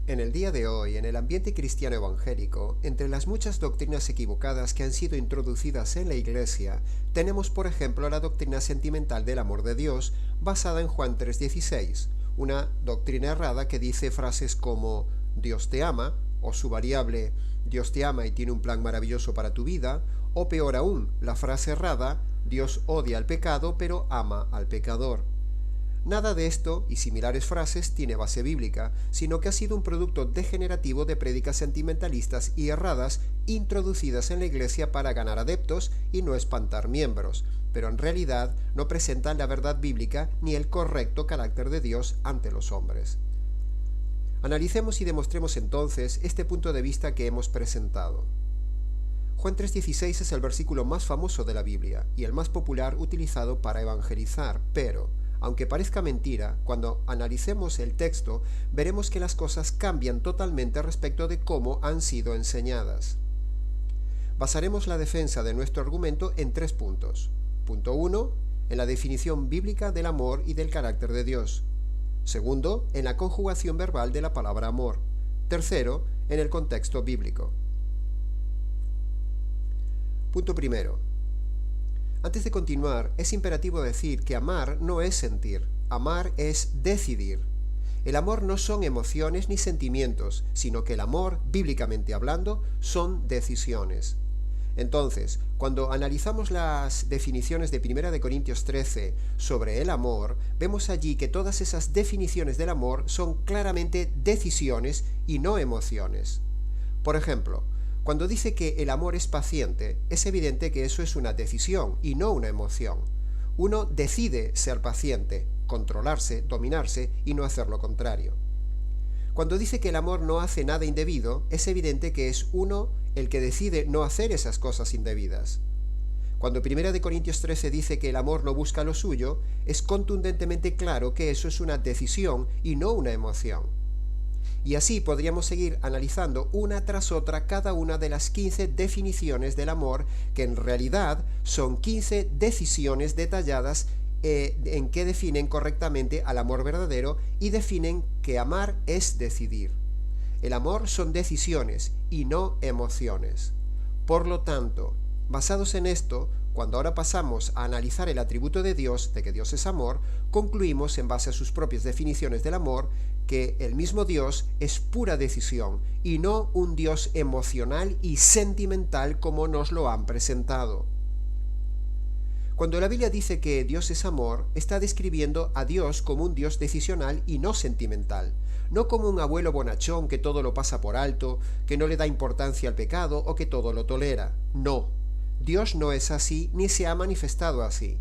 En el día de hoy, en el ambiente cristiano evangélico, entre las muchas doctrinas equivocadas que han sido introducidas en la Iglesia, tenemos por ejemplo la doctrina sentimental del amor de Dios, basada en Juan 3:16, una doctrina errada que dice frases como Dios te ama, o su variable Dios te ama y tiene un plan maravilloso para tu vida, o peor aún, la frase errada Dios odia al pecado pero ama al pecador. Nada de esto y similares frases tiene base bíblica, sino que ha sido un producto degenerativo de prédicas sentimentalistas y erradas introducidas en la Iglesia para ganar adeptos y no espantar miembros, pero en realidad no presentan la verdad bíblica ni el correcto carácter de Dios ante los hombres. Analicemos y demostremos entonces este punto de vista que hemos presentado. Juan 3:16 es el versículo más famoso de la Biblia y el más popular utilizado para evangelizar, pero aunque parezca mentira, cuando analicemos el texto, veremos que las cosas cambian totalmente respecto de cómo han sido enseñadas. Basaremos la defensa de nuestro argumento en 3 puntos. Punto 1, en la definición bíblica del amor y del carácter de Dios. Segundo, en la conjugación verbal de la palabra amor. Tercero, en el contexto bíblico. Punto primero. Antes de continuar, es imperativo decir que amar no es sentir, amar es decidir. El amor no son emociones ni sentimientos, sino que el amor, bíblicamente hablando, son decisiones. Entonces, cuando analizamos las definiciones de 1 Corintios 13 sobre el amor, vemos allí que todas esas definiciones del amor son claramente decisiones y no emociones. Por ejemplo, cuando dice que el amor es paciente, es evidente que eso es una decisión y no una emoción. Uno decide ser paciente, controlarse, dominarse y no hacer lo contrario. Cuando dice que el amor no hace nada indebido, es evidente que es uno el que decide no hacer esas cosas indebidas. Cuando 1 Corintios 13 dice que el amor no busca lo suyo, es contundentemente claro que eso es una decisión y no una emoción. Y así podríamos seguir analizando una tras otra cada una de las 15 definiciones del amor, que en realidad son 15 decisiones detalladas en que definen correctamente al amor verdadero y definen que amar es decidir. El amor son decisiones y no emociones. Por lo tanto, basados en esto, cuando ahora pasamos a analizar el atributo de Dios, de que Dios es amor, concluimos en base a sus propias definiciones del amor, que el mismo Dios es pura decisión y no un Dios emocional y sentimental como nos lo han presentado. Cuando la Biblia dice que Dios es amor, está describiendo a Dios como un Dios decisional y no sentimental, no como un abuelo bonachón que todo lo pasa por alto, que no le da importancia al pecado o que todo lo tolera. No, Dios no es así ni se ha manifestado así.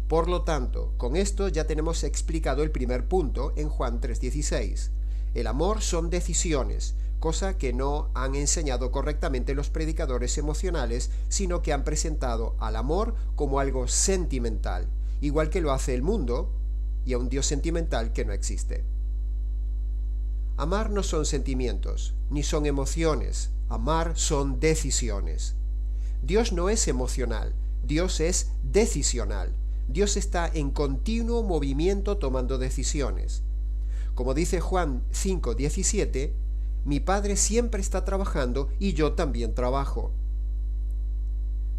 Por lo tanto, con esto ya tenemos explicado el primer punto en Juan 3:16. El amor son decisiones, cosa que no han enseñado correctamente los predicadores emocionales, sino que han presentado al amor como algo sentimental, igual que lo hace el mundo y a un Dios sentimental que no existe. Amar no son sentimientos, ni son emociones, amar son decisiones. Dios no es emocional, Dios es decisional. Dios está en continuo movimiento tomando decisiones. Como dice Juan 5:17, mi Padre siempre está trabajando y yo también trabajo.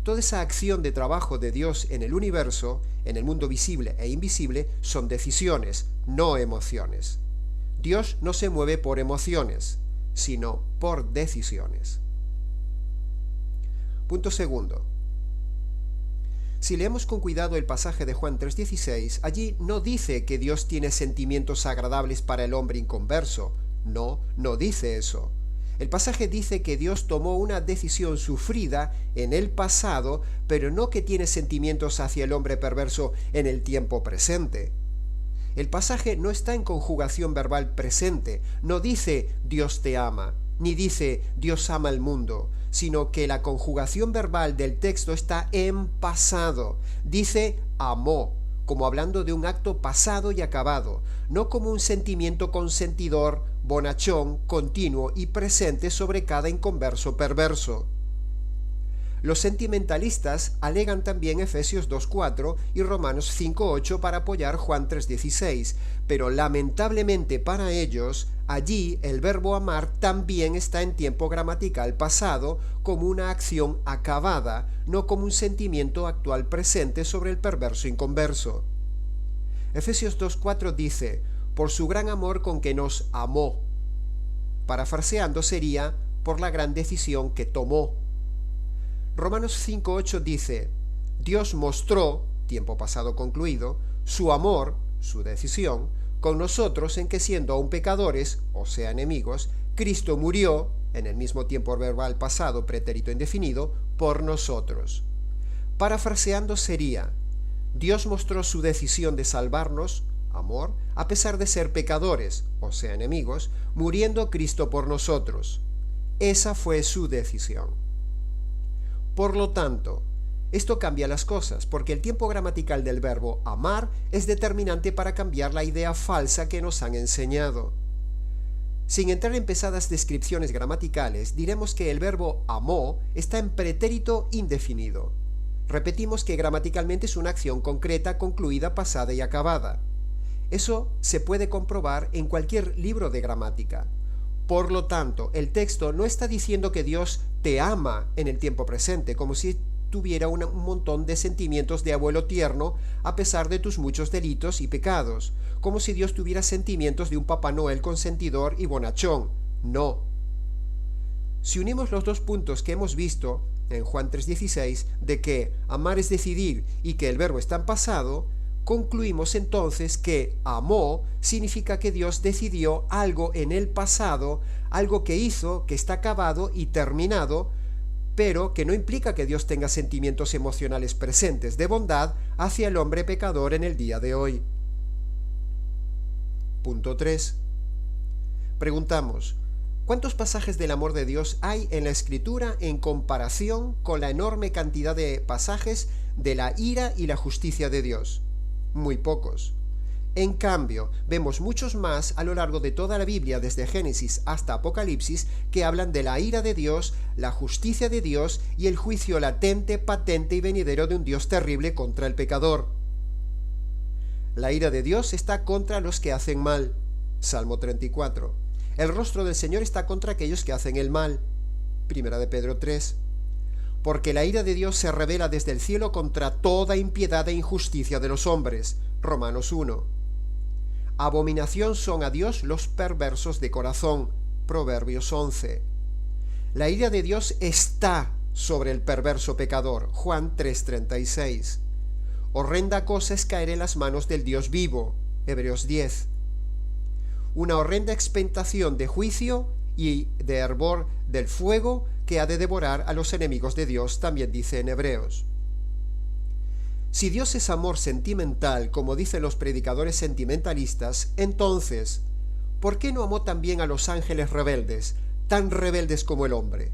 Toda esa acción de trabajo de Dios en el universo, en el mundo visible e invisible, son decisiones, no emociones. Dios no se mueve por emociones, sino por decisiones. Punto segundo. Si leemos con cuidado el pasaje de Juan 3:16, allí no dice que Dios tiene sentimientos agradables para el hombre inconverso. No, no dice eso. El pasaje dice que Dios tomó una decisión sufrida en el pasado, pero no que tiene sentimientos hacia el hombre perverso en el tiempo presente. El pasaje no está en conjugación verbal presente, no dice Dios te ama, ni dice Dios ama al mundo, sino que la conjugación verbal del texto está en pasado. Dice amó, como hablando de un acto pasado y acabado, no como un sentimiento consentidor, bonachón, continuo y presente sobre cada inconverso perverso. Los sentimentalistas alegan también Efesios 2:4 y Romanos 5:8 para apoyar Juan 3:16, pero lamentablemente para ellos allí el verbo amar también está en tiempo gramatical pasado como una acción acabada, no como un sentimiento actual presente sobre el perverso inconverso. Efesios 2:4 dice, por su gran amor con que nos amó. Parafraseando sería, por la gran decisión que tomó. Romanos 5:8 dice, Dios mostró, tiempo pasado concluido, su amor, su decisión, con nosotros en que siendo aún pecadores, o sea enemigos, Cristo murió, en el mismo tiempo verbal pasado pretérito indefinido, por nosotros. Parafraseando sería, Dios mostró su decisión de salvarnos, amor, a pesar de ser pecadores, o sea enemigos, muriendo Cristo por nosotros. Esa fue su decisión. Por lo tanto, esto cambia las cosas, porque el tiempo gramatical del verbo amar es determinante para cambiar la idea falsa que nos han enseñado. Sin entrar en pesadas descripciones gramaticales, diremos que el verbo amó está en pretérito indefinido. Repetimos que gramaticalmente es una acción concreta, concluida, pasada y acabada. Eso se puede comprobar en cualquier libro de gramática. Por lo tanto, el texto no está diciendo que Dios te ama en el tiempo presente, como si tuviera un montón de sentimientos de abuelo tierno a pesar de tus muchos delitos y pecados, como si Dios tuviera sentimientos de un Papá Noel consentidor y bonachón. No. Si unimos los dos puntos que hemos visto en Juan 3:16, de que amar es decidir y que el verbo está en pasado, concluimos entonces que amó significa que Dios decidió algo en el pasado, algo que hizo, que está acabado y terminado, pero que no implica que Dios tenga sentimientos emocionales presentes de bondad hacia el hombre pecador en el día de hoy. Punto 3. Preguntamos, ¿cuántos pasajes del amor de Dios hay en la Escritura en comparación con la enorme cantidad de pasajes de la ira y la justicia de Dios? Muy pocos. En cambio, vemos muchos más a lo largo de toda la Biblia, desde Génesis hasta Apocalipsis, que hablan de la ira de Dios, la justicia de Dios y el juicio latente, patente y venidero de un Dios terrible contra el pecador. La ira de Dios está contra los que hacen mal. Salmo 34. El rostro del Señor está contra aquellos que hacen el mal. Primera de Pedro 3. Porque la ira de Dios se revela desde el cielo contra toda impiedad e injusticia de los hombres. Romanos 1. Abominación son a Dios los perversos de corazón. Proverbios 11. La ira de Dios está sobre el perverso pecador. Juan 3:36. Horrenda cosa es caer en las manos del Dios vivo. Hebreos 10. Una horrenda expectación de juicio y de hervor del fuego que ha de devorar a los enemigos de Dios, también dice en Hebreos. Si Dios es amor sentimental, como dicen los predicadores sentimentalistas, entonces, ¿por qué no amó también a los ángeles rebeldes, tan rebeldes como el hombre?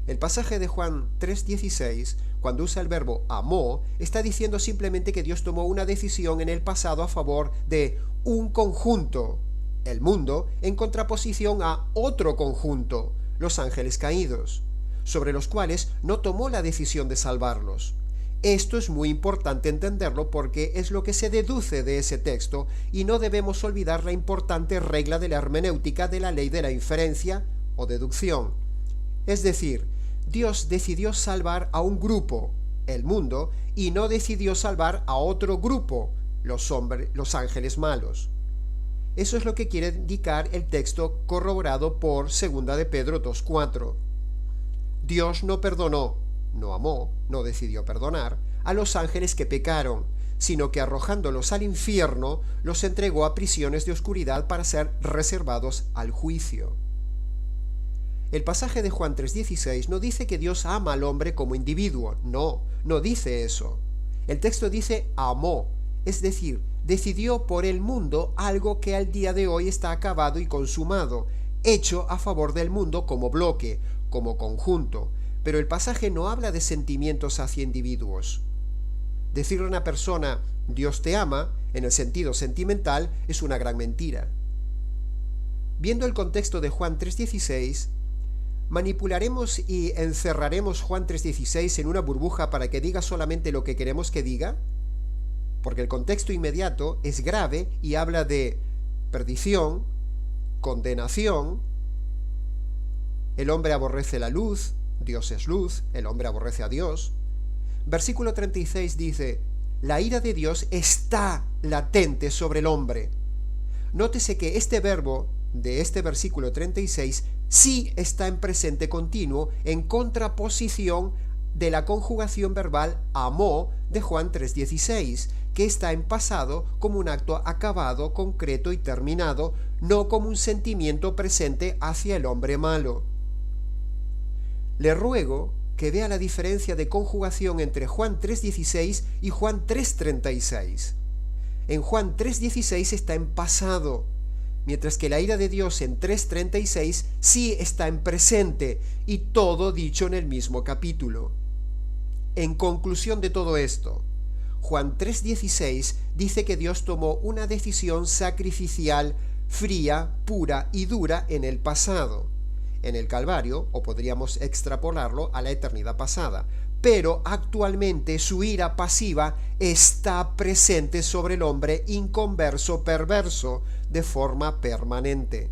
El pasaje de Juan 3:16, cuando usa el verbo amó, está diciendo simplemente que Dios tomó una decisión en el pasado a favor de un conjunto, el mundo, en contraposición a otro conjunto, los ángeles caídos, sobre los cuales no tomó la decisión de salvarlos. Esto es muy importante entenderlo porque es lo que se deduce de ese texto y no debemos olvidar la importante regla de la hermenéutica de la ley de la inferencia o deducción. Es decir, Dios decidió salvar a un grupo, el mundo, y no decidió salvar a otro grupo, los ángeles malos. Eso es lo que quiere indicar el texto corroborado por 2 de Pedro 2:4. Dios no perdonó, no amó, no decidió perdonar a los ángeles que pecaron, sino que arrojándolos al infierno, los entregó a prisiones de oscuridad para ser reservados al juicio. El pasaje de Juan 3:16 no dice que Dios ama al hombre como individuo, no dice eso. El texto dice amó, es decir, decidió por el mundo algo que al día de hoy está acabado y consumado, hecho a favor del mundo como bloque, como conjunto, pero el pasaje no habla de sentimientos hacia individuos. Decirle a una persona, Dios te ama, en el sentido sentimental, es una gran mentira. Viendo el contexto de Juan 3:16, ¿manipularemos y encerraremos Juan 3:16 en una burbuja para que diga solamente lo que queremos que diga? Porque el contexto inmediato es grave y habla de perdición, condenación. El hombre aborrece la luz, Dios es luz, el hombre aborrece a Dios. Versículo 36 dice: la ira de Dios está latente sobre el hombre. Nótese que este verbo de este versículo 36 sí está en presente continuo, en contraposición de la conjugación verbal amó de Juan 3:16, que está en pasado como un acto acabado, concreto y terminado, no como un sentimiento presente hacia el hombre malo. Le ruego que vea la diferencia de conjugación entre Juan 3:16 y Juan 3:36. En Juan 3:16 está en pasado, mientras que la ira de Dios en 3:36 sí está en presente, y todo dicho en el mismo capítulo. En conclusión de todo esto, Juan 3:16 dice que Dios tomó una decisión sacrificial, fría, pura y dura en el pasado, en el Calvario, o podríamos extrapolarlo a la eternidad pasada, pero actualmente su ira pasiva está presente sobre el hombre inconverso, perverso, de forma permanente.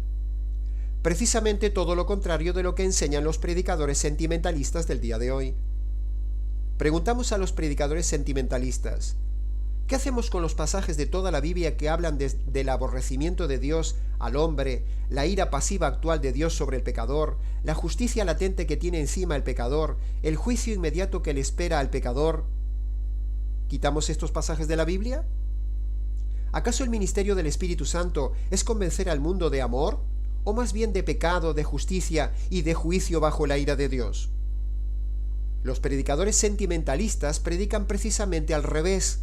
Precisamente todo lo contrario de lo que enseñan los predicadores sentimentalistas del día de hoy. Preguntamos a los predicadores sentimentalistas: ¿qué hacemos con los pasajes de toda la Biblia que hablan del aborrecimiento de Dios al hombre, la ira pasiva actual de Dios sobre el pecador, la justicia latente que tiene encima el pecador, el juicio inmediato que le espera al pecador? ¿Quitamos estos pasajes de la Biblia? ¿Acaso el ministerio del Espíritu Santo es convencer al mundo de amor, o más bien de pecado, de justicia y de juicio bajo la ira de Dios? Los predicadores sentimentalistas predican precisamente al revés.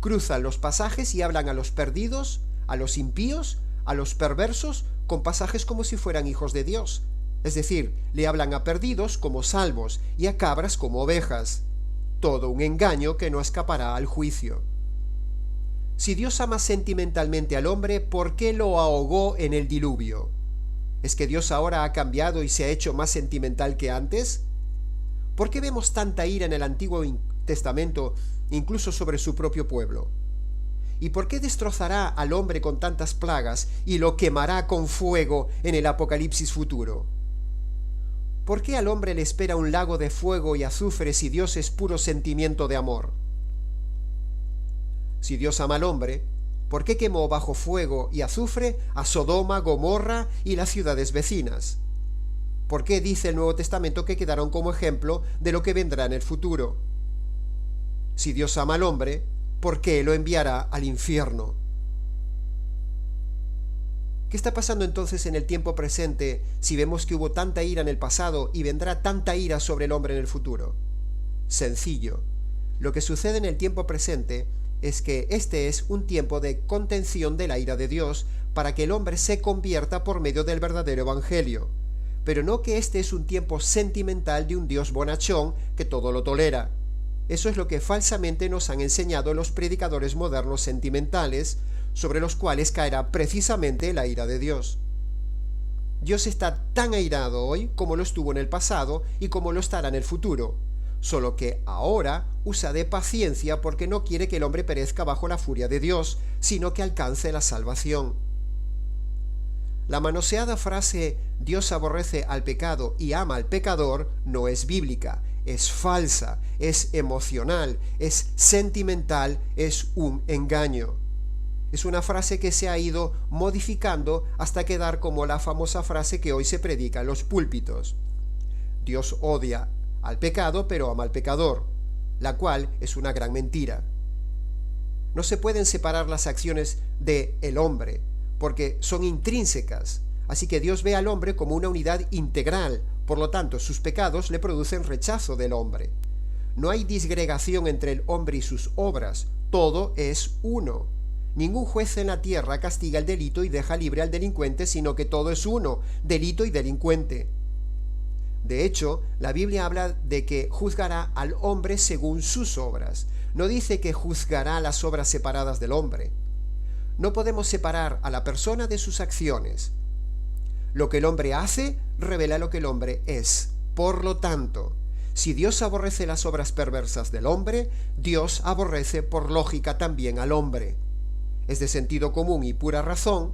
Cruzan los pasajes y hablan a los perdidos, a los impíos, a los perversos, con pasajes como si fueran hijos de Dios. Es decir, le hablan a perdidos como salvos y a cabras como ovejas. Todo un engaño que no escapará al juicio. Si Dios ama sentimentalmente al hombre, ¿por qué lo ahogó en el diluvio? ¿Es que Dios ahora ha cambiado y se ha hecho más sentimental que antes? ¿Por qué vemos tanta ira en el Antiguo Testamento, incluso sobre su propio pueblo? ¿Y por qué destrozará al hombre con tantas plagas y lo quemará con fuego en el Apocalipsis futuro? ¿Por qué al hombre le espera un lago de fuego y azufre si Dios es puro sentimiento de amor? Si Dios ama al hombre, ¿por qué quemó bajo fuego y azufre a Sodoma, Gomorra y las ciudades vecinas? ¿Por qué dice el Nuevo Testamento que quedaron como ejemplo de lo que vendrá en el futuro? Si Dios ama al hombre, ¿por qué lo enviará al infierno? ¿Qué está pasando entonces en el tiempo presente si vemos que hubo tanta ira en el pasado y vendrá tanta ira sobre el hombre en el futuro? Sencillo. Lo que sucede en el tiempo presente es que este es un tiempo de contención de la ira de Dios para que el hombre se convierta por medio del verdadero evangelio, pero no que este es un tiempo sentimental de un Dios bonachón que todo lo tolera. Eso es lo que falsamente nos han enseñado los predicadores modernos sentimentales, sobre los cuales caerá precisamente la ira de Dios. Dios está tan airado hoy como lo estuvo en el pasado y como lo estará en el futuro, solo que ahora usa de paciencia porque no quiere que el hombre perezca bajo la furia de Dios, sino que alcance la salvación. La manoseada frase Dios aborrece al pecado y ama al pecador no es bíblica, es falsa, es emocional, es sentimental, es un engaño. Es una frase que se ha ido modificando hasta quedar como la famosa frase que hoy se predica en los púlpitos. Dios odia al pecado pero ama al pecador, la cual es una gran mentira. No se pueden separar las acciones del hombre, porque son intrínsecas, así que Dios ve al hombre como una unidad integral, por lo tanto sus pecados le producen rechazo del hombre. No hay disgregación entre el hombre y sus obras, todo es uno. Ningún juez en la tierra castiga el delito y deja libre al delincuente, sino que todo es uno, delito y delincuente. De hecho, la Biblia habla de que juzgará al hombre según sus obras. No dice que juzgará las obras separadas del hombre. No podemos separar a la persona de sus acciones. Lo que el hombre hace revela lo que el hombre es. Por lo tanto, si Dios aborrece las obras perversas del hombre, Dios aborrece por lógica también al hombre. Es de sentido común y pura razón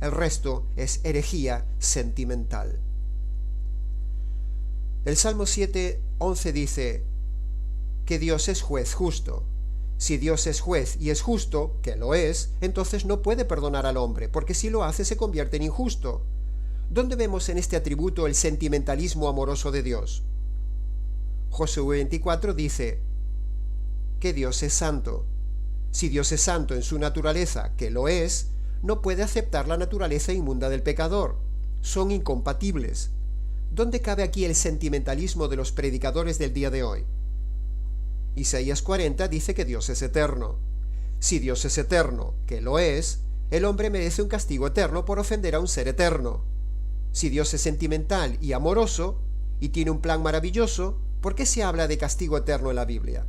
El resto es herejía sentimental. El Salmo 7:11 dice que Dios es juez justo. Si Dios es juez y es justo, que lo es, entonces no puede perdonar al hombre, porque si lo hace se convierte en injusto. ¿Dónde vemos en este atributo el sentimentalismo amoroso de Dios? Josué 24 dice que Dios es santo. Si Dios es santo en su naturaleza, que lo es, no puede aceptar la naturaleza inmunda del pecador. Son incompatibles. ¿Dónde cabe aquí el sentimentalismo de los predicadores del día de hoy? Isaías 40 dice que Dios es eterno. Si Dios es eterno, que lo es, el hombre merece un castigo eterno por ofender a un ser eterno. Si Dios es sentimental y amoroso, y tiene un plan maravilloso, ¿por qué se habla de castigo eterno en la Biblia?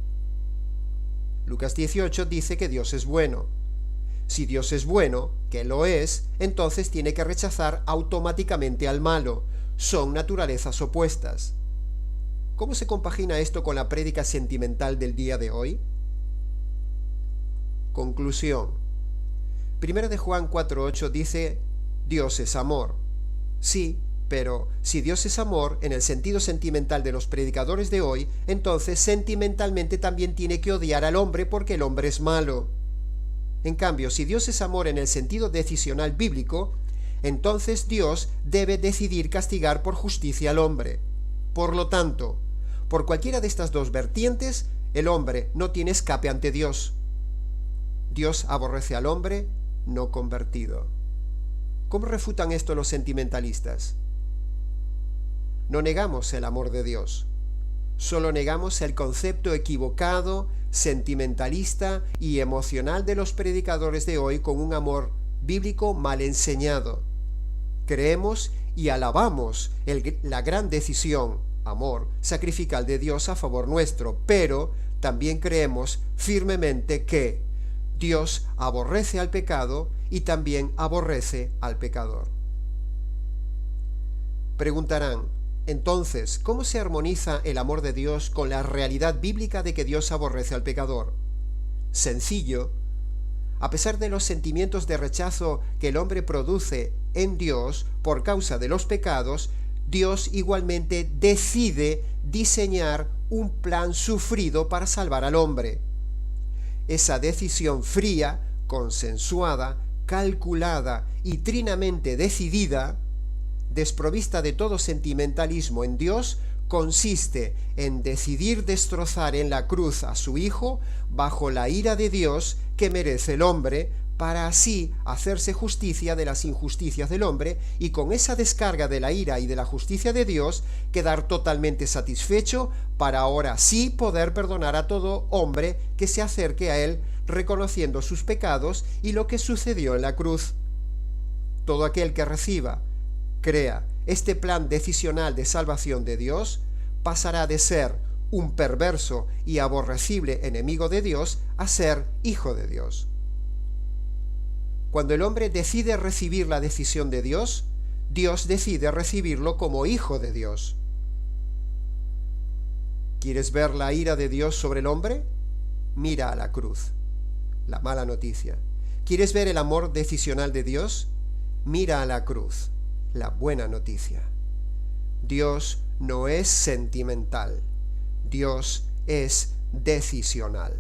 Lucas 18 dice que Dios es bueno. Si Dios es bueno, que lo es, entonces tiene que rechazar automáticamente al malo. Son naturalezas opuestas. ¿Cómo se compagina esto con la prédica sentimental del día de hoy? Conclusión. 1 de Juan 4:8 dice, Dios es amor. Sí, pero si Dios es amor, en el sentido sentimental de los predicadores de hoy, entonces sentimentalmente también tiene que odiar al hombre porque el hombre es malo. En cambio, si Dios es amor en el sentido decisional bíblico, entonces Dios debe decidir castigar por justicia al hombre. Por lo tanto, por cualquiera de estas dos vertientes, el hombre no tiene escape ante Dios. Dios aborrece al hombre no convertido. ¿Cómo refutan esto los sentimentalistas? No negamos el amor de Dios, solo negamos el concepto equivocado, sentimentalista y emocional de los predicadores de hoy con un amor bíblico mal enseñado. Creemos y alabamos la gran decisión, amor sacrificial de Dios a favor nuestro, pero también creemos firmemente que Dios aborrece al pecado y también aborrece al pecador. Preguntarán, entonces, ¿cómo se armoniza el amor de Dios con la realidad bíblica de que Dios aborrece al pecador? Sencillo. A pesar de los sentimientos de rechazo que el hombre produce en Dios por causa de los pecados, Dios igualmente decide diseñar un plan sufrido para salvar al hombre. Esa decisión fría, consensuada, calculada y trinamente decidida, desprovista de todo sentimentalismo en Dios, consiste en decidir destrozar en la cruz a su Hijo bajo la ira de Dios que merece el hombre, para así hacerse justicia de las injusticias del hombre y con esa descarga de la ira y de la justicia de Dios quedar totalmente satisfecho para ahora sí poder perdonar a todo hombre que se acerque a él reconociendo sus pecados y lo que sucedió en la cruz. Todo aquel que reciba, crea este plan decisional de salvación de Dios, pasará de ser un perverso y aborrecible enemigo de Dios a ser hijo de Dios. Cuando el hombre decide recibir la decisión de Dios, Dios decide recibirlo como hijo de Dios. ¿Quieres ver la ira de Dios sobre el hombre? Mira a la cruz, la mala noticia. ¿Quieres ver el amor decisional de Dios? Mira a la cruz, la buena noticia. Dios no es sentimental, Dios es decisional.